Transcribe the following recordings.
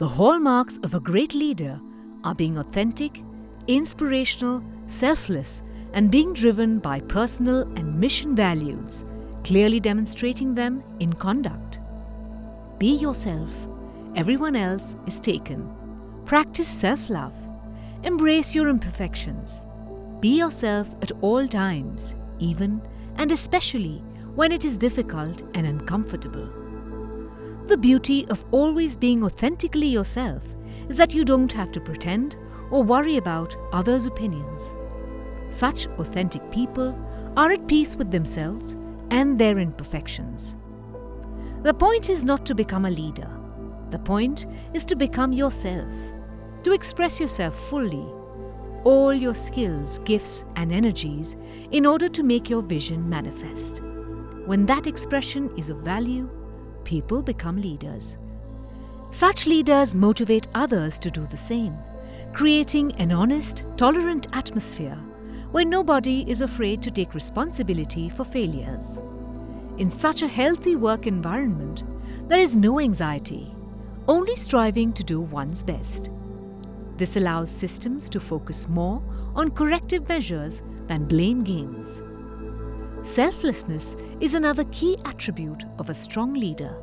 The hallmarks of a great leader are being authentic, inspirational, selfless, and being driven by personal and mission values, clearly demonstrating them in conduct. Be yourself. Everyone else is taken. Practice self-love. Embrace your imperfections. Be yourself at all times, even and especially when it is difficult and uncomfortable. The beauty of always being authentically yourself is that you don't have to pretend or worry about others' opinions. Such authentic people are at peace with themselves and their imperfections. The point is not to become a leader. The point is to become yourself, to express yourself fully, all your skills, gifts, and energies in order to make your vision manifest. When that expression is of value, people become leaders. Such leaders motivate others to do the same, creating an honest, tolerant atmosphere where nobody is afraid to take responsibility for failures. In such a healthy work environment, there is no anxiety, only striving to do one's best. This allows systems to focus more on corrective measures than blame games. Selflessness is another key attribute of a strong leader.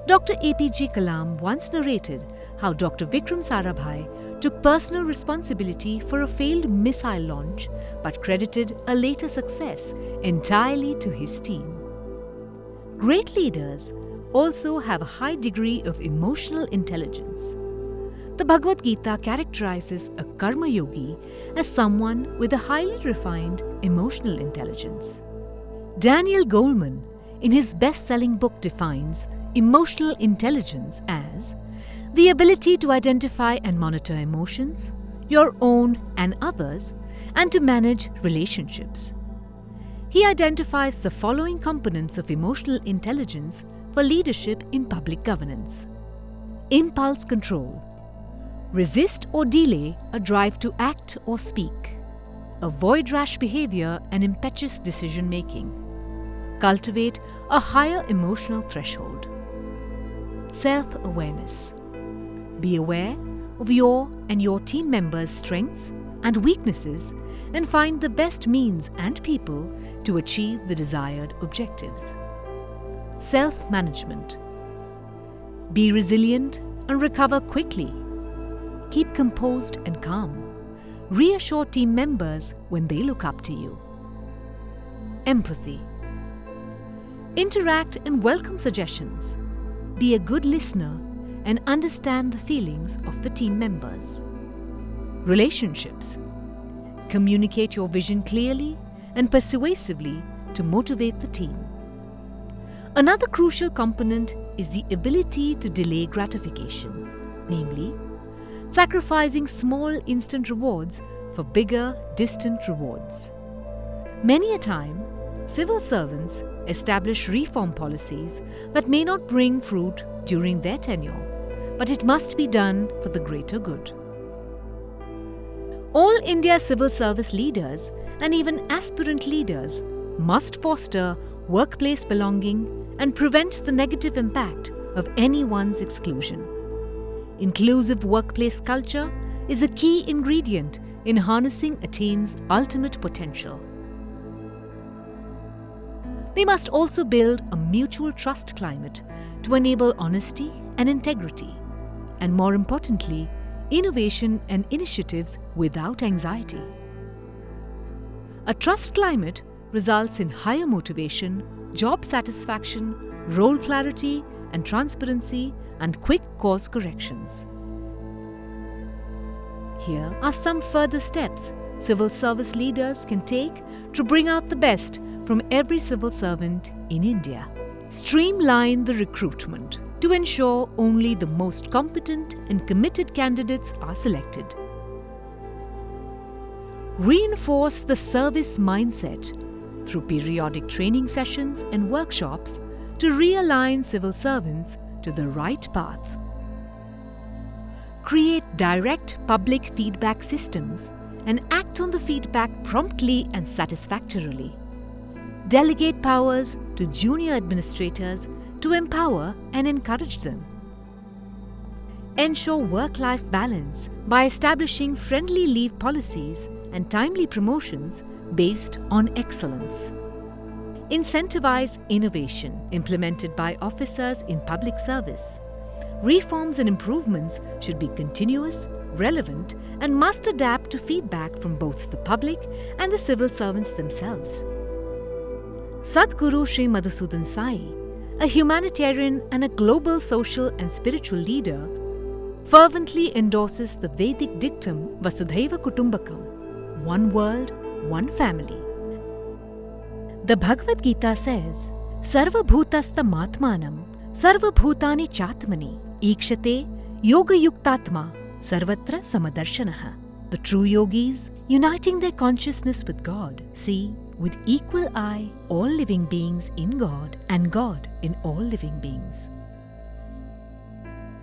Dr. APJ Kalam once narrated how Dr. Vikram Sarabhai took personal responsibility for a failed missile launch but credited a later success entirely to his team. Great leaders also have a high degree of emotional intelligence. The Bhagavad Gita characterizes a karma yogi as someone with a highly refined emotional intelligence. Daniel Goleman, in his best-selling book, defines emotional intelligence as the ability to identify and monitor emotions, your own and others, and to manage relationships. He identifies the following components of emotional intelligence for leadership in public governance. Impulse control. Resist or delay a drive to act or speak. Avoid rash behavior and impetuous decision-making. Cultivate a higher emotional threshold. Self-awareness. Be aware of your and your team members' strengths and weaknesses and find the best means and people to achieve the desired objectives. Self-management. Be resilient and recover quickly. Keep composed and calm. Reassure team members when they look up to you. Empathy. Interact and welcome suggestions. Be a good listener and understand the feelings of the team members. Relationships. Communicate your vision clearly and persuasively to motivate the team. Another crucial component is the ability to delay gratification, namely, sacrificing small instant rewards for bigger distant rewards. Many a time, civil servants establish reform policies that may not bring fruit during their tenure, but it must be done for the greater good. All India civil service leaders and even aspirant leaders must foster workplace belonging and prevent the negative impact of anyone's exclusion. Inclusive workplace culture is a key ingredient in harnessing a team's ultimate potential. They must also build a mutual trust climate to enable honesty and integrity, and more importantly, innovation and initiatives without anxiety. A trust climate results in higher motivation, job satisfaction, role clarity and transparency, and quick course corrections. Here are some further steps civil service leaders can take to bring out the best from every civil servant in India. Streamline the recruitment to ensure only the most competent and committed candidates are selected. Reinforce the service mindset through periodic training sessions and workshops to realign civil servants to the right path. Create direct public feedback systems and act on the feedback promptly and satisfactorily. Delegate powers to junior administrators to empower and encourage them. Ensure work-life balance by establishing friendly leave policies and timely promotions based on excellence. Incentivize innovation implemented by officers in public service. Reforms and improvements should be continuous, relevant, and must adapt to feedback from both the public and the civil servants themselves. Sadhguru Sri Madhusudan Sai, a humanitarian and a global social and spiritual leader, fervently endorses the Vedic dictum Vasudhaiva Kutumbakam, one world, one family. The Bhagavad Gita says, Sarva Bhutastha Matmanam, Sarva Bhutani Chatmani, Ikshate Yoga Yuktatma, Sarvatra Samadarshanaha. The true yogis, uniting their consciousness with God, see with equal eye all living beings in God and God in all living beings.